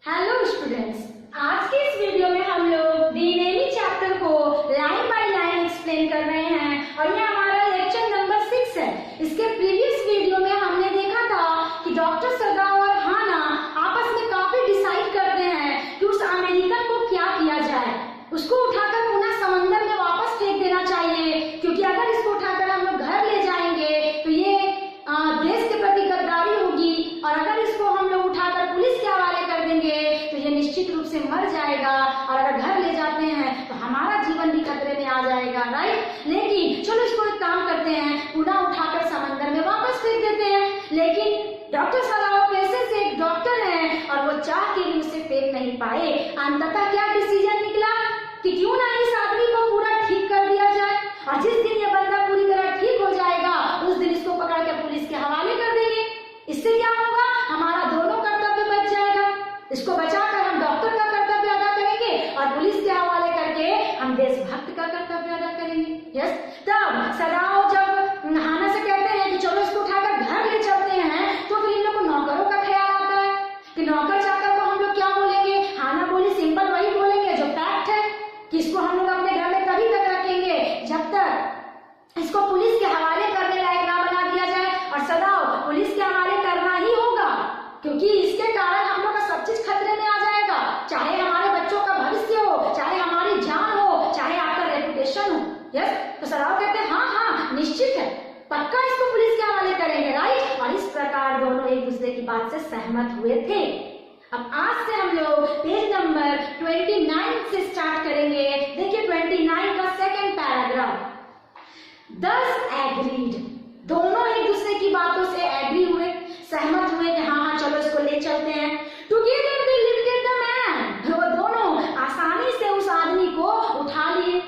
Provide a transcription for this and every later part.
Hello students, आज के इस वीडियो में हम लोग डीएनए चैप्टर को लाइन बाय लाइन एक्सप्लेन कर रहे हैं और ये हमारा लेक्चर नंबर 6 है। इसके प्रीवियस वीडियो में हमने देखा था कि डॉक्टर सदाव और हाना आपस में काफी डिसाइड करते हैं कि उस अमेरिकन को क्या किया जाए। उसको उठाकर पुनः समंदर में वापस फेंक देना चाहिए, क्योंकि अगर इसको उठाकर हम लोग घर ले जाएंगे तो ये देश के प्रति गद्दारी होगी, और अगर इसको हम लोग उठाकर पुलिस के हवाले कर देंगे तो ये निश्चित रूप से मर जाएगा, और अगर घर ले जाते हैं तो हमारा जीवन भी खतरे में आ जाएगा, राइट। लेकिन चलो इसको एक काम करते हैं, पुनः उठाकर समंदर में वापस फेंक देते हैं। लेकिन डॉक्टर सलाह पेशे से एक डॉक्टर है और वो चाह के भी उसे फेंक नहीं पाए। अंततः क्या डिसीजन निकला कि क्यों ना इस आदमी को पूरा ठीक कर दिया जाए, और जिस दिन ये बंदा पूरी तरह ठीक हो जाएगा उस दिन इसको पकड़ के पुलिस के हवाले कर देंगे। इससे क्या होगा, हमारा दोनों कर्तव्य बच जाएगा। इसको बचाकर हम डॉक्टर का कर्तव्य अदा करेंगे और पुलिस के हवाले करके हम देशभक्त का कर्तव्य अदा करेंगे। यस, तब सदाव जब हाना से कहते हैं कि चलो इसको उठाकर घर ले चलते हैं, तो फिर इन लोग को नौकरों का ख्याल आता है कि नौकर चाकर को हम लोग क्या बोलेंगे। हाना बोली सिंपल वही बोलेंगे जो फैक्ट है कि इसको हम लोग अपने घर में तभी तक रखेंगे जब तक इसको पुलिस के हवाले करने लायक ना बना दिया जाए। और सदाव पुलिस के हवाले करना ही होगा, क्योंकि इसके कारण हम लोग का सब चीज खतरे में आ जाएगा, चाहे हमारे बच्चों का भविष्य हो, चाहे हमारी जान हो, चाहे आपका रेपुटेशन हो। यस, तो सदाव कहते हैं हाँ हाँ निश्चित है, पक्का इसको पुलिस के हवाले करेंगे, राइट। और इस प्रकार दोनों एक दूसरे की बात से सहमत हुए थे। अब आज से हम लोग पेज नंबर 29 से स्टार्ट करेंगे। देखिए 29 का सेकंड पैराग्राफ। Thus agreed, दोनों एक दूसरे की बातों से एग्री हुए, सहमत हुए कि हाँ हाँ चलो इसको ले चलते हैं। Together they lifted the man, वो दोनों आसानी से उस आदमी को उठा लिए,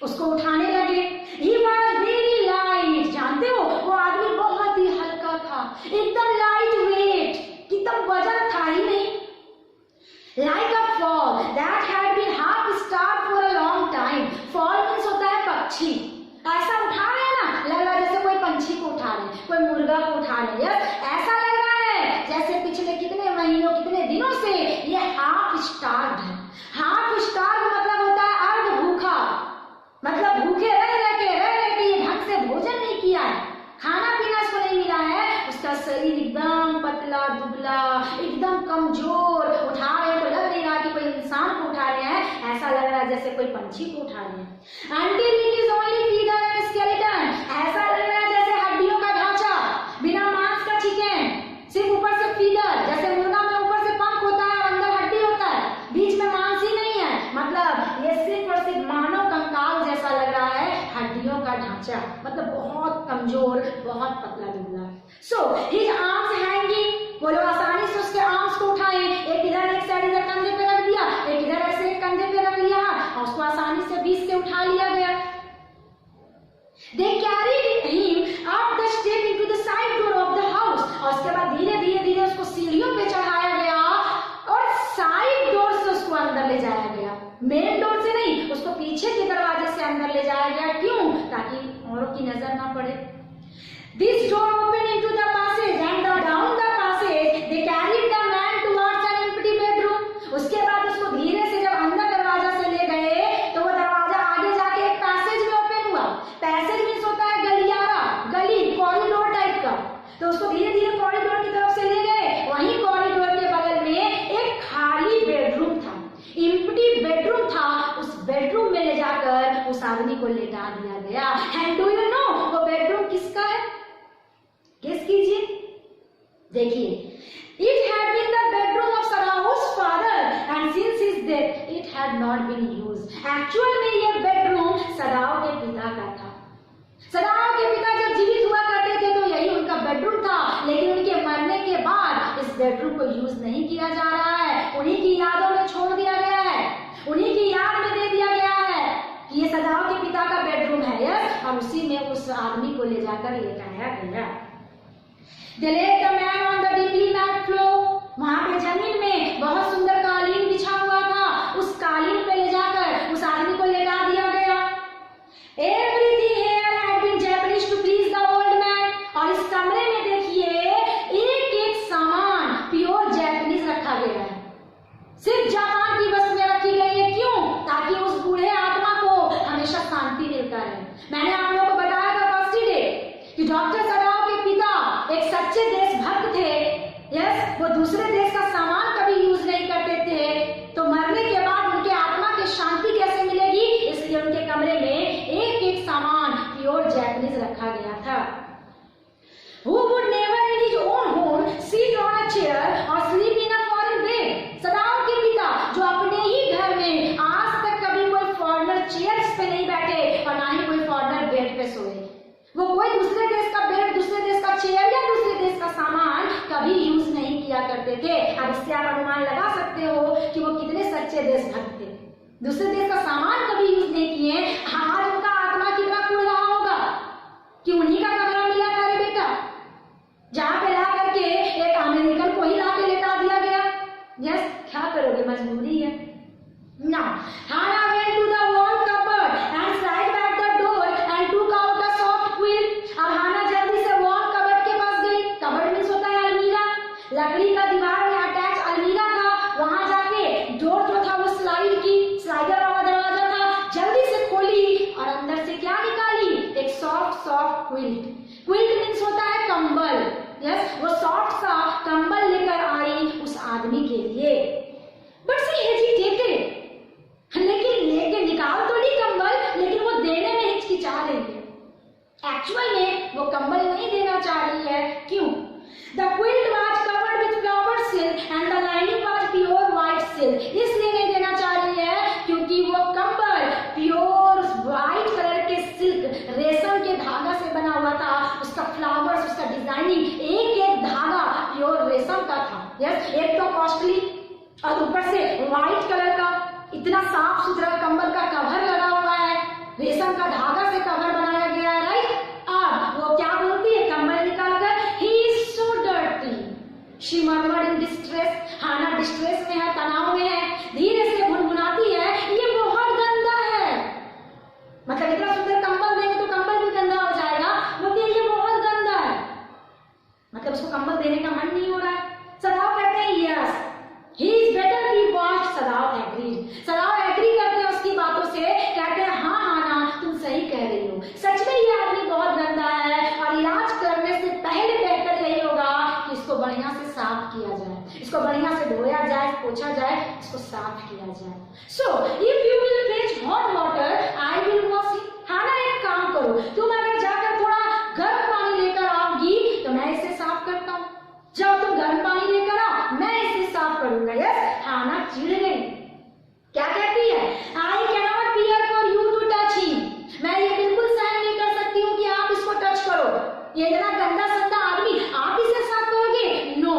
उसको उठाने लगे। He was very light, जानते हो वो आदमी बहुत ही हल्का था, एकदम लाइट वेट, एकदम वजन था ही नहीं। Like a fall that had been half starved for a long time, fall means होता है पक्षी, ऐसा उठा रहे हैं ना, लग रहा है जैसे कोई पंछी को उठा रहे हैं, कोई मुर्गा को उठा रहे हैं। ऐसा लग रहा है जैसे पिछले कितने महीनों कितने दिनों से ये हाफ स्टार्व्ड है। हाफ स्टार्व्ड मतलब होता है अर्ध भूखा, मतलब भूखे रह के ये ढंग से भोजन नहीं किया है, खाना पीना इसको नहीं मिला है, उसका शरीर एकदम पतला दुबला, एकदम कमजोर, उठा रहे तो लग नहीं रहा कि कोई इंसान को उठा रहे हैं, ऐसा लग रहा है जैसे कोई पंछी को उठा रहे हैं। Until it is only feather and skeleton, ऐसा लग रहा है जैसे हड्डियों का ढांचा, बिना मांस का चिकन, सिर्फ ऊपर से फीदर, जैसे मुर्गा में ऊपर से पंख होता है और अंदर हड्डी होता है, बीच में मांस ही नहीं है, मतलब ये सिर्फ और सिर्फ मानव कंकाल जैसा लग रहा है, हड्डियों का ढांचा, मतलब बहुत कमजोर, बहुत पतला दुबला। So his arms hanging, वो लोग आसानी से उसके आर्म्स को उठाए, एक इधर एक साइड इधर कंधे पे रख दिया, एक इधर ऐसे एक कंधे पे रख लिया और उसको आसानी से बीच से उठा लिया गया। They carried him up the step into the side door of the house, और उसके बाद धीरे धीरे उसको सीढ़ियों पे चढ़ाया गया और साइड डोर से उसको अंदर ले जाया गया, मेन डोर से नहीं, उसको पीछे के दरवाजे से अंदर ले जाया गया। क्यों? ताकि औरों की नजर ना पड़े। This door opened into the passage and down the passage they carried the man towards an empty bedroom. उसके बाद उसको धीरे से जब अंदर दरवाजा से ले गए तो वो दरवाजा आगे जाके एक पैसेज में ओपन हुआ। पैसेज मींस होता है गलियारा, गली, कॉरिडोर टाइप का। तो उसको धीरे धीरे कॉरिडोर की तरफ से ले गए, वहीं कॉरिडोर के बगल में एक खाली बेडरूम था, एम्प्टी बेडरूम था। उस बेडरूम में ले जाकर उस आदमी को लेटा दिया गया। एंड डू यू नो वो बेडरूम किसका है? गेस कीजिए। देखिए, it had been the bedroom of Sadao's father and since his death it had not been used. Actual में ये बेडरूम सदाओ के पिता का था। सदाओ के पिता जब जीवित हुआ करते थे तो यही उनका बेडरूम था, लेकिन उनके मरने के बाद इस बेडरूम को यूज नहीं किया जा रहा है, उन्हीं की यादों में छोड़ दिया गया है, उन्हीं की याद में दे दिया गया है कि ये सदाओ के पिता का बेडरूम है। यस, और उसी में उस आदमी को ले जाकर लेटाया गया। They laid the man on the deeply mat floor, वहां पे जमीन में बहुत सुंदर कालीन बिछा हुआ था, उस कालीन पे ले जाकर उस आदमी को लेटा दिया गया। Everything here had been Japanese to please the old man, और इस कमरे में देखिए एक एक सामान प्योर जैपनीज रखा गया है। दूसरे देश का सामान कभी यूज नहीं करते थे, तो मरने के बाद उनके आत्मा की शांति कैसे मिलेगी, इसलिए उनके कमरे में एक एक सामान प्योर जैपनीज रखा गया था। Who would never in his own home sit on a chair or sleep in a foreign bed? सदाओं के पिता जो अपने ही घर में आज तक कभी कोई फॉरेनर चेयर्स पे नहीं बैठे और ना ही कोई फॉरेनर बेड पे सोए, वो कोई दूसरे देश का बेड, दूसरे देश का चेयर या दूसरे देश का सामान कभी यूज नहीं किया करते थे। अब इससे आप अनुमान लगा सकते हो कि वो कितने सच्चे देशभक्त थे। दूसरे देश का सामान कभी यूज नहीं किए। आज उनका आत्मा कितना कुड़ रहा होगा कि उन्हीं का कमरा मिला था रे बेटा, जहां पे ला करके एक अमेरिकन को ही ला के लेटा दिया गया। यस, क्या करोगे, मजबूरी है ना। Hannah went to the wall cupboard and slid back the door and took out a soft quilt। अब हाना जल्दी से वॉल कबर्ड के पास गई। कबर्ड मीन्स होता है अलमीरा, लकड़ी का दीवार में अटैच अलमीरा था। वहां जाके डोर जो था वो स्लाइड की, स्लाइडर वाला दरवाजा था, जल्दी से खोली और अंदर से क्या निकाली, एक soft soft quilt. Quilt means होता है कंबल। यस, वो सॉफ्ट सा कंबल लेकर आई उस आदमी के लिए। बट सी हेजिटेटेड, लेकिन लेके निकाल तो ली कंबल, लेकिन वो देने में हिचकिचा रही है। एक्चुअल में वो कंबल नहीं देना चाह रही है। क्यों? The quilt was covered with flowered silk and the lining was pure white silk। इसलिए नहीं देना चाह रही है क्योंकि वो कंबल प्योर व्हाइट कलर के सिल्क, रेशम के धागा से बना हुआ था। उसका फ्लावर्स, उसका डिजाइनिंग, एक एक धागा प्योर रेशम का था। यस, एक तो कॉस्टली और ऊपर से व्हाइट कलर का, इतना साफ सुथरा कंबल का कवर लगा हुआ है, रेशम का धागा से कवर बनाया गया है। राइट, अब वो क्या बोलती है कंबल निकालकर, he is so dirty, she murmured in distress. Hana distress में है, तनाव में है, धीरे से गुनगुनाती है, ये बहुत गंदा है। मतलब इतना सुंदर कंबल देंगे तो कंबल भी गंदा हो जाएगा, बोलती है ये बहुत गंदा है। मतलब उसको कंबल देने का मन नहीं हो रहा है। सदाव कहते हैं yes he is better be washed. Sadao agreed, Sadao agree करते हैं उसकी बातों से, कहते हैं हाँ हाना तुम सही कह रही हो, सच में ये आदमी बहुत गंदा है और इलाज करने से पहले बेहतर यही होगा कि इसको बढ़िया से साफ किया जाए, इसको बढ़िया से धोया जाए, पोछा जाए, इसको साफ किया जाए। So if you will fetch hot water I will wash it. Hana एक काम करो, तुम अगर जाकर थोड़ा गर्म पानी लेकर आओगी तो मैं इसे साफ करता हूँ। जब तुम गर्म पानी लेकर आओ मैं इसे साफ करूंगा। यस, हाना चिढ़ गई, क्या कहती है, I cannot bear for you to touch him. मैं ये बिल्कुल सहन नहीं कर सकती हूँ कि आप इसको टच करो, ये इतना गंदा संदा आदमी, आप इसे साफ करोगे? नो,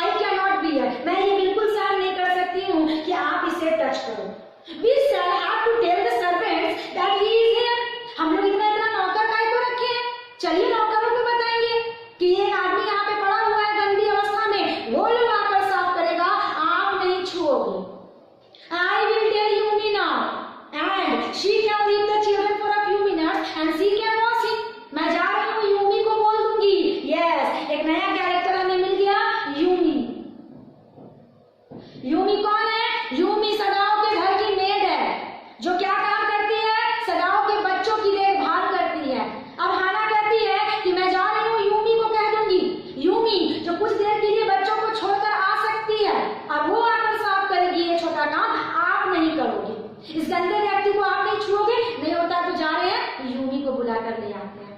आई कैनॉट बियर, मैं ये बिल्कुल सहन नहीं कर सकती हूँ कि आप इसे टच करो। We shall have to tell the servants that he is here. हम लोग इतना नौकर काहे को रखे हैं? चलिए नौकरों को बताएंगे कि ये आदमी यहाँ पे पड़ा हुआ है गंदी अवस्था में, वो लोग आकर साफ करेगा, आप नहीं छुओगे। I will tell Yumi now, and she can leave the children for a few minutes and she can wash it। मैं जा रही हूँ, यूमी को बोल दूंगी। यस, एक नया कैरेक्टर हमें मिल गया, यूमी। यूमी कौन है? यूमी सदाओं के घर की मेड है, जो क्या काम करती है, सदाओं के बच्चों की देखभाल करती है। अब हाना कहती है कि मैं जा रही हूँ, यूमी को कह दूंगी। यूमी जो कुछ देर के लिए बच्चों को छोड़कर आ सकती है, अब वो आकर साफ करेगी ये छोटा काम, आप नहीं करोगे। इस गंदे व्यक्ति को आप नहीं छुओगे, नहीं होता तो जा रहे हैं, यूमी को बुलाकर ले आते हैं।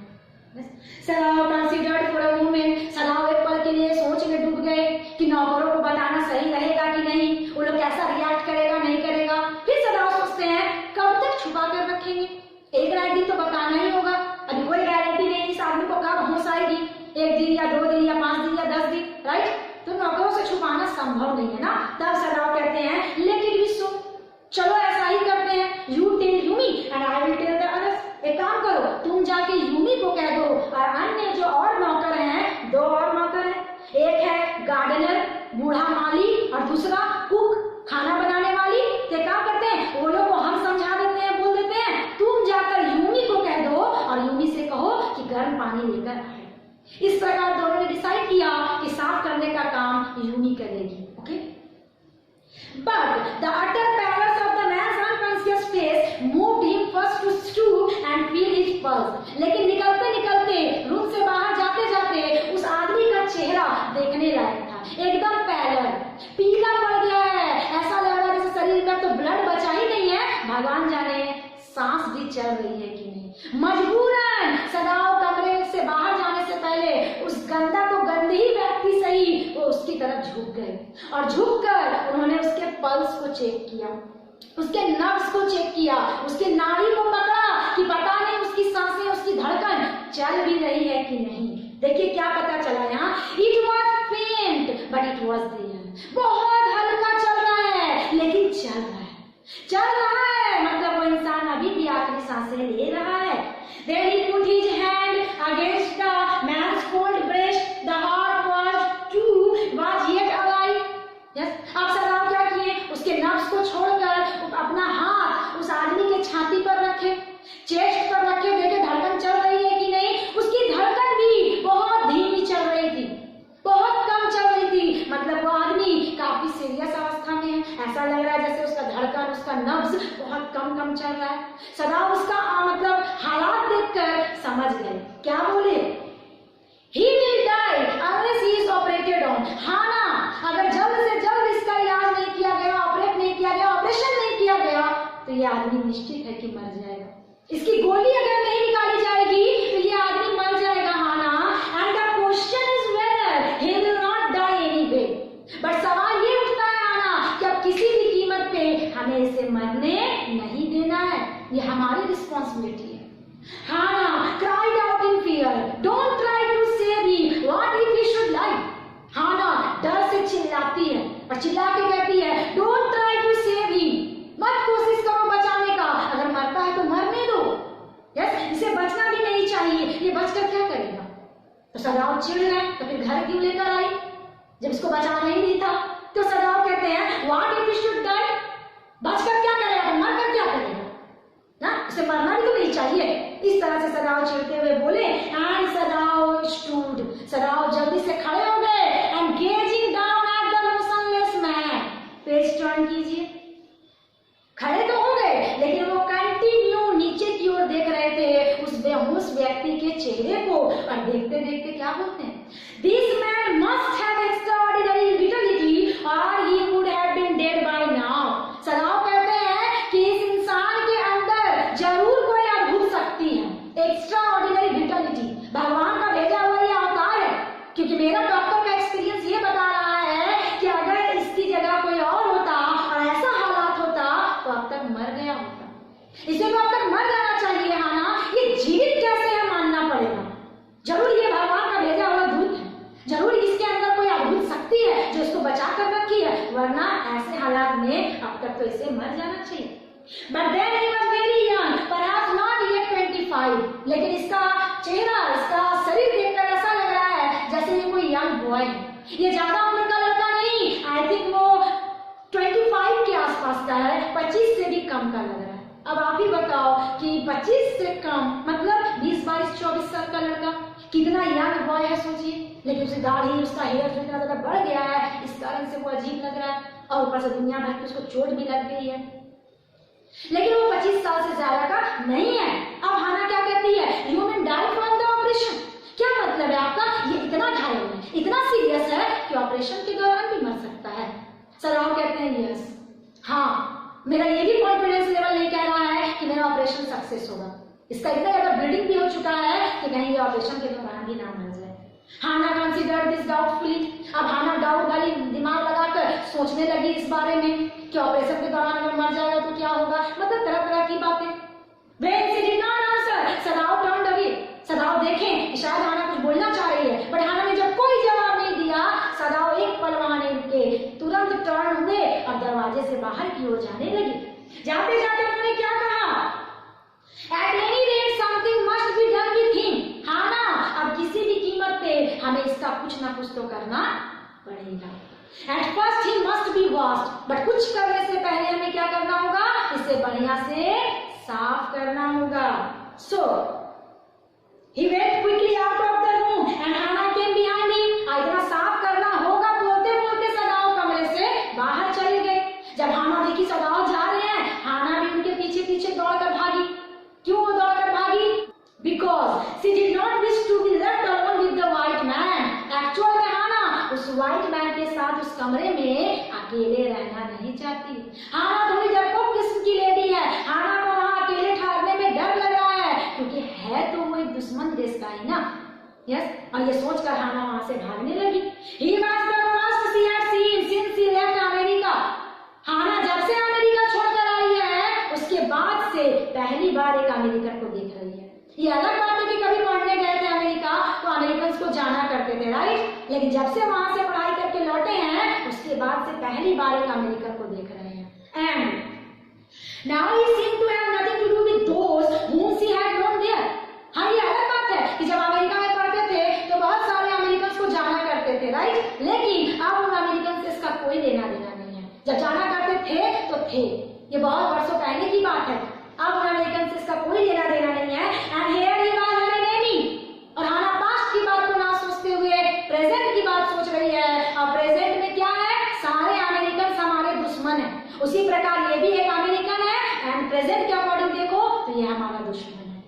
सदाओ कंसीडर्ड फॉर अ मोमेंट, सदाओ एक पल के लिए सोच में डूब गए कि नौकरों को बताना सही रहेगा कि नहीं, वो लोग कैसा रिएक्ट करेगा नहीं करेगा। फिर सदाओ सोचते हैं कब तक छुपा कर रखेंगे, एक रात दिन तो बताना ही होगा। अभी कोई गारंटी नहीं इस आदमी को कब होश आएगी, एक दिन या 2 दिन या 5 दिन या 10 दिन। राइट, तो नौकरों से छुपाना संभव नहीं है ना। तब सदाओ कहते हैं लेट इट बी सो, चलो ऐसा ही करते हैं, you tell Yumi and I will tell the others. एक काम करो, तुम जाके यूमी को कह दो और अन्य जो और नौकर हैं, 2 और नौकर हैं, एक है गार्डनर बूढ़ा माली और दूसरा कुक खाना बनाने वाली। तो क्या करते हैं, वो लोग को हम समझा देते हैं, बोल देते हैं तुम जाकर यूमी को कह दो और यूमी से कहो कि गर्म पानी लेकर आए। इस प्रकार दोनों ने डिसाइड किया कि साफ करने का काम यूमी करेगी। Okay, but the utter pallor of the man's unconscious face moved him first to stoop and feel his pulse। लेकिन निकलते निकलते रूम से बाहर जाते जाते उस आदमी का चेहरा देखने लायक था, एकदम भगवान जाने सांस भी चल रही है कि नहीं। मजबूरन सदाओ कमरे से बाहर जाने से पहले उस गंदा तो गंदे ही व्यक्ति सही वो उसकी तरफ झुक गए और झुककर उन्होंने उसके पल्स को चेक किया, उसके नब्ज को चेक किया, उसके नाड़ी को पकड़ा कि पता नहीं उसकी सांसें, उसकी धड़कन चल भी रही है कि नहीं। देखिए क्या पता चला यहाँ, इट वॉज फेंट बट इट वॉज देयर। बहुत हल्का चल रहा है लेकिन चल रहा है, चल रहा है, मतलब वो इंसान अभी भी आखिरी सांसें ले रहा है। Then he put his hand against the man's cold breast. The heart was yet alive. Yes. अब सदाओ क्या किए, उसके नब्ज को छोड़कर अपना हाथ उस आदमी के छाती पर रखे, चेस्ट पर रखे, देखे धड़कन चल रही है कि नहीं। उसकी धड़कन भी बहुत धीमी चल रही थी, बहुत कम चल रही थी, मतलब वो आदमी काफी सीरियस अवस्था में है। ऐसा लग रहा है जैसे उसका धड़कन, उसका नब्ज बहुत कम चल रहा है। सदाओ उसका मतलब हालात देखकर समझ गए, क्या बोले, He will die unless he is operated on. हाँ ना, अगर जल्द से जल्द इसका इलाज नहीं किया गया, ऑपरेट नहीं किया गया, ऑपरेशन नहीं किया गया, तो ये आदमी निश्चित है कि मर जाएगा। इसकी गोली अगर नहीं निकाली जाएगी तो ये आदमी मर जाएगा। हाँ ना, and the question is whether he will not die anyway. But सवाल ये उठता है आना कि अब किसी भी कीमत पे हमें इसे मरने नहीं देना है, ये हमारी रिस्पॉन्सिबिलिटी है। हाँ ना, cried out in fear, don't try to save him, what if he should lie? हाँ ना, डर से चिल्लाती है और चिल्ला के कहती है don't try to save him, मत कोशिश करो बचाने का, अगर मरता है तो मरने दो। यस, इसे बचना भी नहीं चाहिए, ये बचकर क्या करेगा। तो सदाओ चिढ़ रहे, तो फिर घर क्यों लेकर आई जब इसको बचाना ही नहीं था। तो सदाओ कहते हैं what if he should die, बचकर क्या करेगा, मरकर क्या करेगा ना, उसे मरना भी तो नहीं चाहिए। इस तरह से सदाओ चिढ़ते हुए बोले एंड सदाओ स्टूड, सदाओ जल्दी से खड़े हो गए and gazing down at the motionless man. Page turn कीजिए, खड़े तो हो गए लेकिन वो कंटिन्यू नीचे की ओर देख रहे थे उस बेहोश व्यक्ति के चेहरे को, और देखते देखते क्या बोलते हैं, this man must have extraordinary vitality और he would have been dead by now. Sadao कहते हैं कि इस इंसान के अंदर जरूर कोई अद्भुत शक्ति है, एक्स्ट्राऑर्डिनरी विटलिटी, भगवान का भेजा हुआ ये अवतार है, क्योंकि मेरा डॉक्टर का एक्सपीरियंस ये बता रहा है कि अगर इसकी जगह कोई और होता और ऐसा हालात होता तो अब तक मर गया होता, इसे तो अब तक मर जाना चाहिए। हाँ ना, ये जीवित कैसे है मानना पड़ेगा, जरूर ये भगवान का भेजा हुआ दूत है, जरूर इसके अंदर कोई अद्भुत शक्ति है जो इसको बचा कर रखी है, वरना ऐसे हालात में अब तक तो इसे मर जाना चाहिए। But then he was very young, perhaps not yet 25. लेकिन इसका चेहरा, इसका शरीर देखकर ऐसा लग रहा है जैसे ये कोई यंग बॉय है, ये ज्यादा उम्र का लड़का नहीं, आई थिंक वो 25 के आसपास का है, 25 से भी कम का लग रहा है। अब आप ही बताओ कि 25 से कम मतलब 20, 22, 24 साल का लड़का, कितना यंग बॉय है सोचिए। लेकिन उसकी दाढ़ी, उसका हेयर जो इतना ज्यादा बढ़ गया है, इस कारण से वो अजीब लग रहा है, और ऊपर से दुनिया भर की उसको चोट भी लग गई है, लेकिन वो 25 साल से ज्यादा का नहीं है। अब हाना क्या कहती है, you can die from the operation. क्या मतलब है आपका, ये इतना घायल है, इतना सीरियस है कि ऑपरेशन के दौरान भी मर सकता है। सदाओ कहते हैं यस, हाँ, मेरा ये भी कॉन्फिडेंस लेवल नहीं कह रहा है कि मेरा ऑपरेशन सक्सेस होगा, इसका इतना ज्यादा ब्लीडिंग भी हो चुका है कि कहीं ये ऑपरेशन के दौरान भी ना मर जाए। हाना कंसीडर्ड दिस डाउटफुली। अब हाना डाउट वाली दिमाग लगाकर सोचने लगी इस बारे में कि ऑपरेशन के दौरान अगर मर जाएगा तो क्या होगा, मतलब तरह तरह की बातें। When she did not answer, Sadao turned away। सदाओ देखें कि शायद हाना कुछ बोलना चाह रही है, बट हाना ने जब कोई जवाब नहीं दिया, सदाओ एक पल वहां नहीं रुके, तुरंत टर्न हुए और दरवाजे से बाहर की ओर जाने लगी। जाते जाते उन्होंने क्या कहा, At any rate something must be done with him। हाँ ना, अब किसी भी कीमत पे हमें इसका कुछ ना कुछ तो करना पड़ेगा। At first he must be washed, but कुछ करने से पहले हमें क्या करना होगा, इसे बढ़िया से साफ करना होगा। So he went quickly out of the room and Hannah came behind him। इतना साफ करना होगा बोलते बोलते सदाओ कमरे से बाहर चले गए। जब हाना देखी सदाओ जा रहे हैं, हाना भी उनके पीछे पीछे दौड़कर भागी। क्यों वो दौड़कर भागी, because she did not wish to be left alone with the white man। Actual में हाना उस व्हाइट मैन के साथ उस कमरे में अकेले रहना नहीं चाहती। हाना थोड़ी डरपोक किस्म की लेडी है, यस, और ये सोचकर हाना वहां से भागने लगी। He was the first she had seen since she left America. हाना जब से अमेरिका छोड़कर आई है उसके बाद से पहली बार एक अमेरिकन को देख रही है। ये अलग बात है कि कभी पढ़ने गए थे अमेरिका तो अमेरिकन को जाना करते थे, राइट, लेकिन जब से वहां से पढ़ाई करके लौटे हैं उसके बाद से पहली बार एक अमेरिकन को देख रहे हैं। And now he seemed to have nothing to do with those whom she had known there. हाँ, ये अलग बात है कि जब अमेरिका में पढ़ते थे तो बहुत सारे अमेरिकन को जाना करते थे, राइट, लेकिन अब उन अमेरिकन से इसका कोई लेना देना नहीं है। जब जाना करते थे तो थे, ये बहुत वर्षों पहले की बात है। अब उन अमेरिकन से इसका कोई लेना देना नहीं है। And here he was her enemy, और हाना पास्ट की बात को ना सोचते हुए प्रेजेंट की बात सोच रही है। और प्रेजेंट में क्या है, सारे अमेरिकन हमारे दुश्मन है, उसी प्रकार ये भी एक अमेरिकन है। एंड प्रेजेंट के अकॉर्डिंग देखो तो ये हमारा दुश्मन है।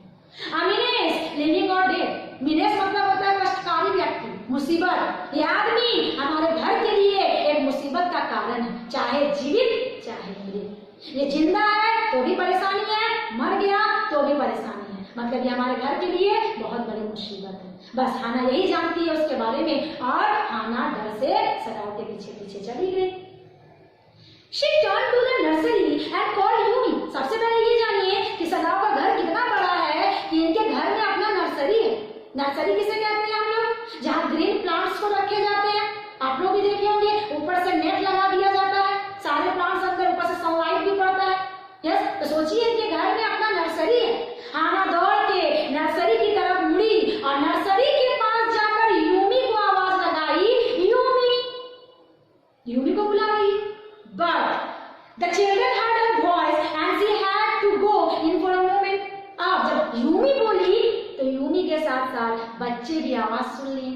अमीनेस लिविंग और डेड, मिनेस मतलब होता है कष्टकारी व्यक्ति, मुसीबत। ये आदमी हमारे घर के लिए एक मुसीबत का कारण है, चाहे जीवित चाहे मृत। ये जिंदा है तो भी परेशानी है, मर गया तो भी परेशानी है, मतलब ये हमारे घर के लिए बहुत बड़ी मुसीबत है। बस हाना यही जानती है उसके बारे में, और हाना डर से सदाओ के पीछे पीछे चली गई। She turned to the nursery and called Yumi. सबसे पहले ये जानिए कि सदाओ का घर कितना बड़ा है कि इनके घर में अपना नर्सरी है। नर्सरी किसे कहते हैं हम लोग, जहाँ ग्रीन प्लांट्स को रखे जाते हैं। आप लोग भी देखे होंगे, ऊपर से नेट लगा दिया जाता है, सारे प्लांट्स अंदर, ऊपर से सनलाइट भी पड़ता है। यस, तो सोचिए इनके घर में अपना नर्सरी है। हाना दौड़ के नर्सरी की तरफ मुड़ी और नर्सरी के पास जाकर यूमी को आवाज लगाई, यूमी, यूमी को बुला रही। But the children heard her voice and she had to go in for a moment. अब जब यूमी बोली तो यूमी के साथ साथ बच्चे भी आवाज सुन लिए।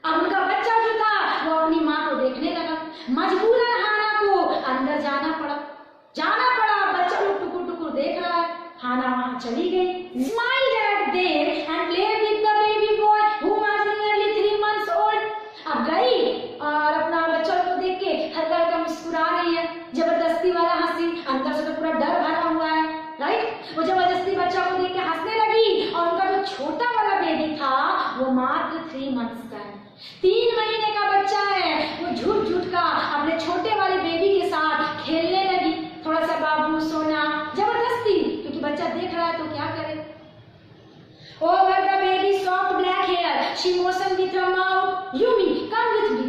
अब उनका बच्चा जो था वो अपनी माँ को देखने लगा। मजबूरन हाना को अंदर जाना पड़ा। बच्चा लोग टुकुर टुकुर देख रहा है। हाना वहां चली गई। Smiled at them and played with the baby boy who was nearly 3 months old. अब गई और अपना बच्चा को देख के हल्का हल्का मुस्कुरा रही है, जबरदस्ती वाला हंसी, अंदर से तो पूरा डर भरा हुआ है, राइट। वो जबरदस्ती बच्चा को देख के हंसने लगी और उनका जो छोटा वाला बेबी था वो मात्र 3 मंथ्स का है, 3 महीने का बच्चा है। वो झूठ झूठ का अपने छोटे वाले बेबी के साथ खेलने लगी, थोड़ा सा बाबू सोना, जबरदस्ती, क्योंकि बच्चा देख रहा है तो क्या करे। Over the baby's soft black hair, she motioned with her mouth, Yumi, come with me.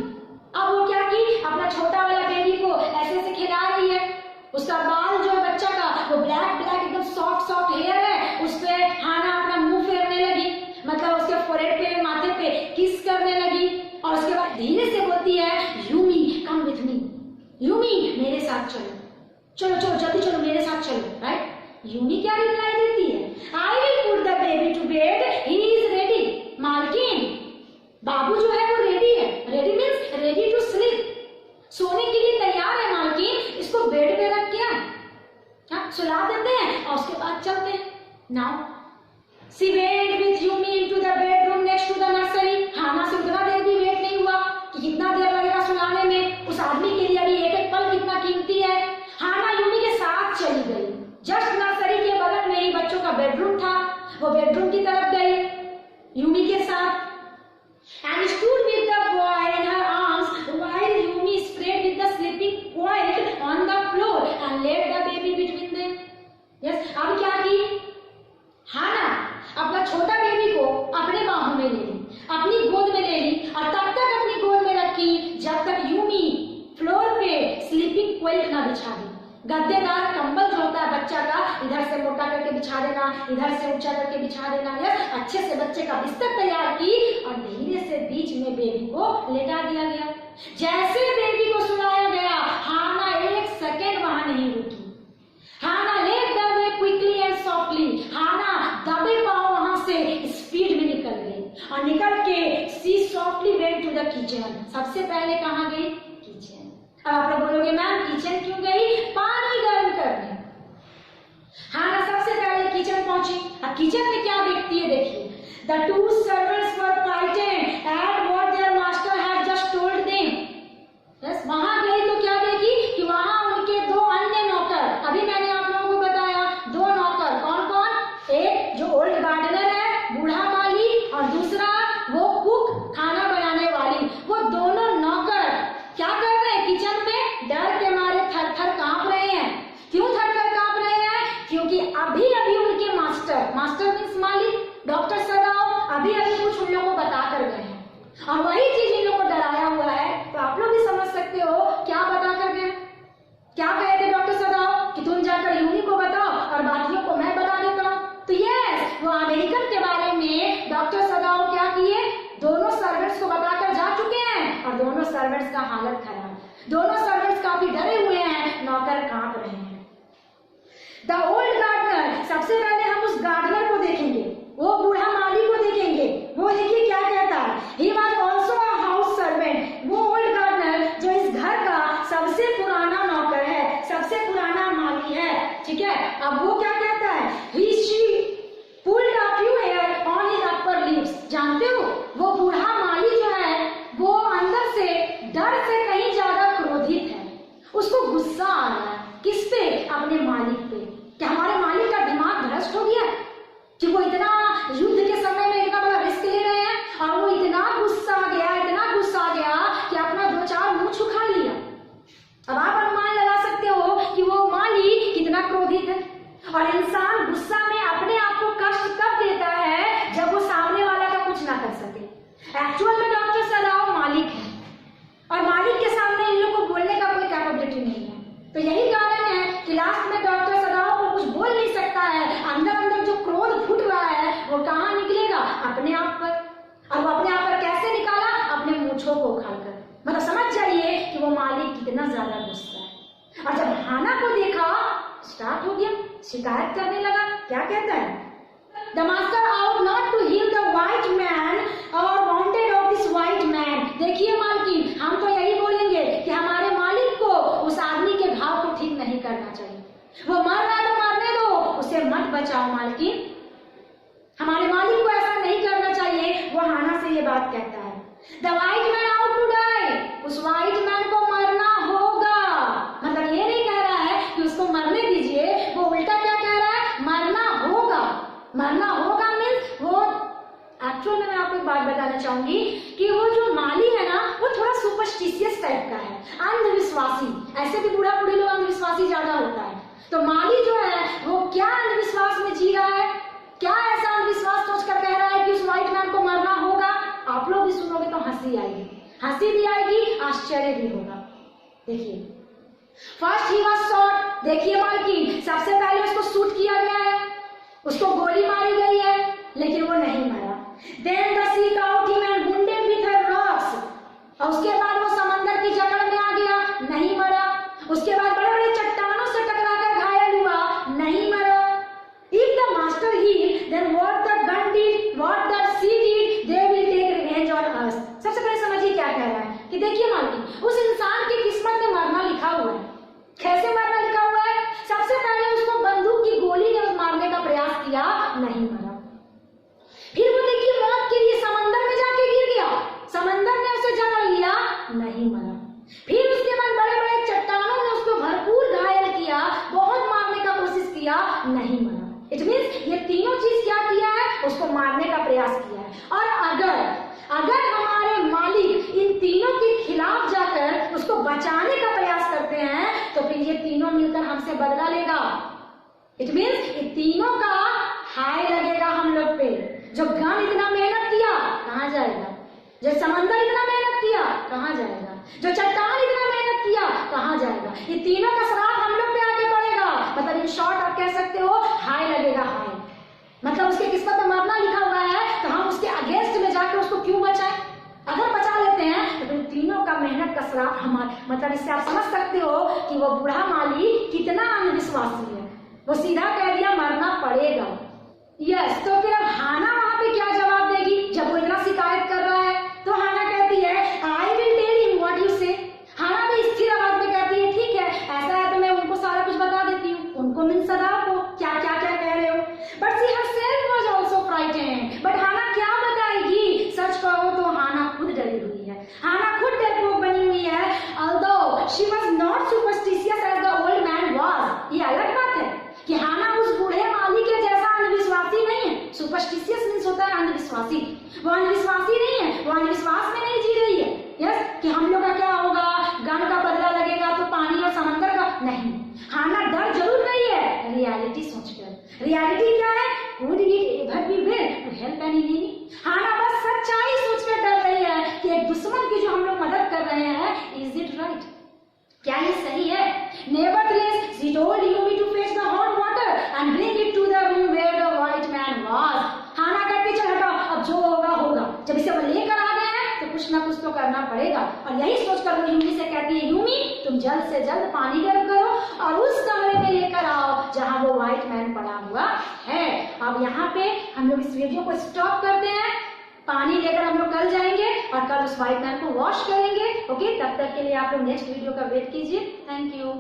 अब वो क्या की, अपना छोटा वाला बेबी को ऐसे ऐसे खिला रही है। उसका बाल जो है बच्चा का वो ब्लैक एकदम सॉफ्ट हेयर है, उस पे हाना अपना मुंह फेरने लगी, मतलब उसके फोरहेड पे, माथे पे किस करने लगी। और उसके बाद धीरे से बोलती है, Yumi come with me, Yumi मेरे साथ चलो, चलो चलो जल्दी चलो मेरे साथ चलो, राइट। यूमी क्या रिप्लाई देती है, I will put the baby to bed, he is ready. मालकिन, बाबू जो है वो रेडी है, ready means ready to sleep, सोने के लिए तैयार है मालकिन, इसको बेड पे रख के सुला देते हैं और उसके बाद चलते हैं। Now she went with Yumi into the bedroom next to the nursery. Hana से उतना देर भी वेट नहीं हुआ कि कितना देर लगेगा सुलाने में, उस आदमी के लिए अभी एक एक पल कितना कीमती है। हाना यूमी के साथ चली गई, जस्ट नर्सरी के बगल में ही बच्चों का बेडरूम था, वो बेडरूम की तरफ गई यूमी के साथ। And stood with the boy in her arms while Yumi spread with the sleeping quiet on the floor and laid the baby between them. Yes, अब क्या की, हाना अपना छोटा बेबी को अपने बाहों में ले ली, अपनी गोद में ले ली और तब तक अपनी गोद में रखी जब तक यूमी फ्लोर पे स्लीपिंग क्विल्ट ना बिछा दी। गद्देदार कंबल जो होता है बच्चा का, इधर से मोटा करके बिछा देना, इधर से ऊंचा करके बिछा देना, यस, अच्छे से बच्चे का बिस्तर तैयार की और धीरे से बीच में बेबी को लेटा दिया गया। जैसे बेबी को सुलाया गया, हाना 1 सेकेंड वहां नहीं रुकी। Hana led the way quickly and softly, Hana दबे पांव वहां से स्पीड में निकल गई और निकल के she softly went to the kitchen. सबसे पहले कहां गई, किचन। अब आप लोग बोलोगे मैम किचन क्यों गई, पानी गर्म करने। हाना सबसे पहले किचन पहुंची। अब किचन में क्या देखती है, देखिए, the 2 servants were frightened at what their master had just told them. Yes, वहां गई तो क्या देखी कि वहां उनके 2 अन्य नौकर, अभी मैंने आप लोगों को बताया 2 नौकर, कौन कौन, एक जो ओल्ड गार्डनर है, बूढ़ा माली, और दूसरा वो और वही चीज इन लोग को डराया हुआ है। तो आप लोग भी समझ सकते हो क्या बता कर गए, क्या कहे थे डॉक्टर सदाव कि तुम जाकर यूनी को बताओ और बाकियों को मैं बता देता हूँ। तो यस, वो अमेरिकन के बारे में डॉक्टर सदाव क्या किए, दोनों सर्वेंट्स को बताकर जा चुके हैं और दोनों सर्वेंट्स का हालत खराब, दोनों सर्वेंट्स काफी डरे हुए हैं, नौकर कांप रहे हैं। द ओल्ड गार्डनर, सबसे पहले हम उस गार्डनर को देखेंगे, वो बूढ़ा माली को देखेंगे। वो देखिए क्या कहता है, he was also a house servant. वो ओल्ड गार्डनर जो इस घर का सबसे पुराना नौकर है, सबसे पुराना माली है, ठीक है। अब वो क्या कहता है, ही she pulled a few hair on his upper lips। जानते हो वो बूढ़ा माली जो है वो अंदर से डर से कहीं ज्यादा क्रोधित है, उसको गुस्सा आ रहा है। किस पे, अपने मालिक पे। क्या हमारे मालिक का दिमाग भ्रष्ट हो गया कि वो इतना युद्ध के समय में इतना बड़ा रिस्क ले रहे हैं और वो इतना गुस्सा आ गया, इतना गुस्सा आ गया कि अपना दो चार मुंह छुखा लिया। अब आप अनुमान लगा सकते हो कि वो माली कितना क्रोधित है। और इंसान गुस्सा में अपने आप को कष्ट तब देता है जब वो सामने वाला का कुछ ना कर सके। एक्चुअल में डॉक्टर सदाव मालिक है और मालिक के सामने इन लोग को बोलने का कोई कैपेबिलिटी नहीं है। तो यही कारण है कि लास्ट में डॉक्टर सदाव को कुछ बोल नहीं सकता है। अंदर अंदर जो क्रोध फूट रहा है वो कहाँ निकलेगा, अपने आप पर। और वो अपने आप पर कैसे निकाला, अपने मूंछों को उखाड़कर। मतलब समझ जाइए कि वो मालिक कितना ज्यादा गुस्सा है। और जब हाना को देखा, स्टार्ट हो गया, शिकायत करने लगा। क्या कहता है, the master ought not to heal the white man और wanted of this white man. देखिए मालकिन, हम तो यही बोलेंगे कि हमारे मालिक को उस आदमी के घाव को ठीक नहीं करना चाहिए। वो मर रहा है तो मरने दो, उसे मत बचाओ मालकिन। हमारे मालिक को ऐसा नहीं करना चाहिए। वो हाना से ये बात कहता है, the white man ought to die. उस व्हाइट मैन को मरना होगा। मतलब ये नहीं कह रहा है कि उसको मरने दीजिए, वो उल्टा क्या कह रहा है, मरना होगा। मरना होगा मीन्स वो एक्चुअल में मैं आपको एक बात बताना चाहूंगी कि वो जो माली है ना वो थोड़ा सुपरस्टिशियस टाइप का है, अंधविश्वासी। ऐसे भी बूढ़ा बूढ़ी लोग अंधविश्वासी ज्यादा होता है। तो माली जो है वो क्या अंधविश्वास में जी रहा है, क्या ऐसा अंधविश्वास सोचकर कह रहा है कि उस व्हाइट मैन को मरना होगा। आप लोग भी सुनोगे तो हंसी आएगी, हंसी भी आएगी, आश्चर्य भी होगा। देखिए, फर्स्ट ही वाज शॉट। देखिए मालकिन, सबसे पहले उसको शूट किया गया है, उसको गोली मारी गई है, लेकिन वो नहीं मरा। Then the sea caught him and wounded with her rocks. और उसके बाद वो समंदर की जकड़ में आ गया, नहीं मरा। उसके बाद बड़े बड़े चट्टानों से टकराकर घायल हुआ, नहीं मरा। If the master heal, then what the gun did, what the sea did, they will take revenge on us. सबसे पहले समझिए क्या कह रहा है कि देखिए मालकिन, उस इंसान की किस्मत में मरना लिखा हुआ है। कैसे मरना लिखा हुआ है, सबसे पहले उसको बंदूक की गोली ने मारने का प्रयास किया, नहीं मरा। फिर वो देखिए मौत के लिए समंदर में जाके गिर गया, समंदर ने उसे जकड़ लिया, नहीं मरा। फिर उसके बाद बड़े बड़े चट्टानों ने उसको भरपूर घायल किया, बहुत मारने का कोशिश किया, नहीं मरा। इट मीन्स ये तीनों चीज क्या किया है, उसको मारने का प्रयास किया है। और अगर हमारे मालिक इन तीनों के खिलाफ जाकर उसको बचाने का प्रयास करते हैं तो फिर ये तीनों मिलकर हमसे बदला लेगा। इट मीन्स ये तीनों का हाय लगेगा हम लोग पे। जो गन इतना मेहनत किया, कहाँ जाएगा। जो समंदर इतना मेहनत किया, कहाँ जाएगा। जो चट्टान इतना मेहनत किया, कहाँ जाएगा। ये तीनों का श्राप हम लोग पे आके पड़ेगा। मतलब इन शॉर्ट आप कह सकते हो हाय लगेगा, हाय। मतलब उसके किस्मत में मरना लिखा हुआ है तो हम उसके अगेंस्ट में जाकर उसको क्यों बचाएं। अगर बचा लेते हैं तो फिर तीनों का मेहनत का श्राप हमारे। मतलब इससे आप समझ सकते हो कि वो बूढ़ा माली कितना अंधविश्वासी है। वो सीधा कह दिया मरना पड़ेगा। यस, तो फिर अब हाना वहां पे क्या जवाब देगी जब वो इतना शिकायत कर रहा है। तो हाना कहती है I will tell him what you say. Hana भी स्थिर आवाज में कहती है ठीक है, ऐसा है तो मैं उनको सारा कुछ बता देती हूँ। उनको मिल सदाव को क्या क्या क्या कह रहे हो। But she herself was also frightened. But Hana क्या बताएगी, सच कहो तो हाना खुद डरी हुई है। हाना खुद डरपोक बनी हुई है। Although she was not superstitious as the old man was. ये अलग बात है कि हाना उस बूढ़े माली के जैसा अंधविश्वासी नहीं है। सुपरस्टिशियस मींस होता है अंधविश्वासी। वो अंधविश्वासी नहीं है, वो अंधविश्वास में नहीं जी रही है। यस, कि हम लोग का क्या होगा, गन का बदला लगेगा तो पानी और समंदर का नहीं। हाना डर जरूर रही है रियलिटी सोचकर। रियलिटी क्या है, could it ever be well to help any needy. Hana बस सच्चाई सोचकर डर रही है कि Nevertheless, she told Yumi to fetch the hot water and bring it to the room where the white man was. हाना कहती चल हटाओ, अब जो होगा होगा। जब इसे वो लेकर आ गए हैं तो कुछ ना कुछ तो करना पड़ेगा। और यही सोचकर वो यूमी से कहती है, यूमी तुम जल्द से जल्द पानी गर्म करो और उस कमरे में लेकर आओ जहाँ वो व्हाइट मैन पड़ा हुआ है। अब यहाँ पे हम लोग इस वीडियो को स्टॉप करते हैं। पानी लेकर हम लोग कल जाएंगे और कल उस व्हाइट मैन को वॉश करेंगे। ओके, तब तक के लिए आप लोग नेक्स्ट वीडियो का वेट कीजिए। Thank you.